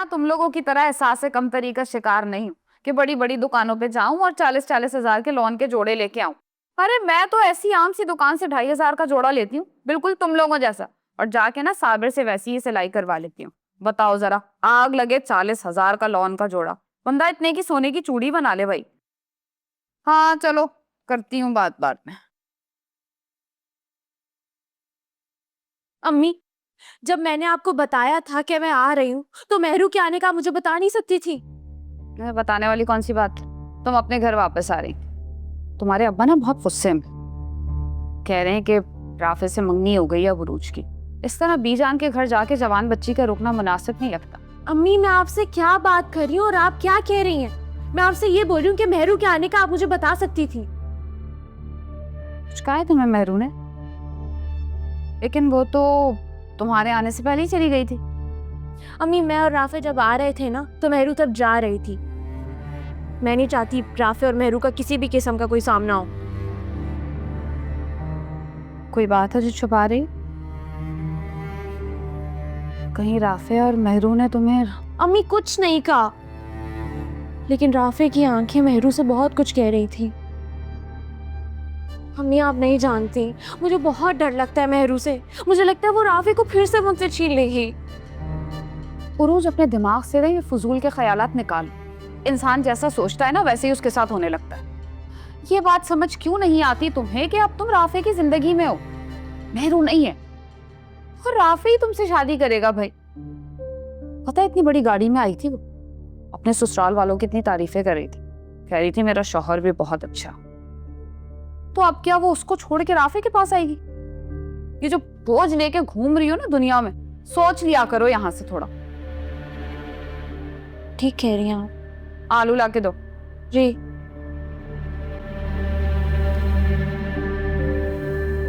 ना तुम लोगों की तरह एहसास कमतरी का शिकार नहीं हूँ कि बड़ी बड़ी दुकानों पे जाऊं और 40-40 हजार के लॉन के जोड़े लेके आऊं। अरे मैं तो ऐसी आम सी दुकान से 2,500 का जोड़ा लेती हूँ, बिल्कुल तुम लोगों जैसा, और जाके ना साबिर से वैसी ही सिलाई करवा लेती हूँ। बताओ जरा, आग लगे 40,000 का लॉन का जोड़ा, बंदा इतने की सोने की चूड़ी बना ले भाई। हाँ चलो, करती हूँ बात बात में। अम्मी, जब मैंने आपको बताया था कि मैं आ रही हूँ तो मेहरू के आने का मुझे बता नहीं सकती थी? बताने वाली कौन सी बात, तुम अपने घर वापस आ रही। तुम्हारे अब्बा ना बहुत गुस्से में, कह रहे हैं कि राफे से मंगनी हो गई है बुरूज की। इस तरह बीजान के घर जाके जवान बच्ची का रुकना मुनासिब नहीं लगता। अम्मी, मैं आपसे क्या बात कर रही हूँ और आप क्या कह रही हैं? मैं आपसे ये बोल रही हूँ कि मेहरू के आने का आप मुझे बता सकती थी। कुछ कहा है तुम्हें मेहरू ने? लेकिन वो तो तुम्हारे आने से पहले ही चली गई थी। अम्मी, मैं और राफे जब आ रहे थे ना तो मेहरू तब जा रही थी। मैं नहीं चाहती राफे और मेहरू का किसी भी किस्म का कोई सामना हो। कोई बात है जो छुपा रही? कहीं राफे और मेहरू ने तुम्हें? अम्मी, कुछ नहीं कहा, लेकिन राफे की आंखें मेहरू से बहुत कुछ कह रही थी। अम्मी, आप नहीं जानती, मुझे बहुत डर लगता है मेहरू से। मुझे लगता है वो राफे को फिर से मुझसे छीन लेगी। उरूज, अपने दिमाग से ना ये फजूल के ख्यालात निकाल। इंसान जैसा सोचता है ना वैसे ही उसके साथ होने लगता है। ये बात समझ क्यों नहीं आती तुम्हें कि अब तुम राफे की जिंदगी में हो, मेहरू नहीं है। और राफे ही तुमसे शादी करेगा भाई। पता है, इतनी बड़ी गाड़ी में आई थी वो, अपने ससुराल वालों की इतनी तारीफें कर रही थी, कह रही थी मेरा शौहर भी बहुत अच्छा। तो अब क्या वो उसको छोड़ के राफे के पास आएगी? ये जो बोझ लेके घूम रही हो ना दुनिया में, सोच लिया करो यहां से थोड़ा। ठीक कह रही हैं आप। आलू लाके दो। जी।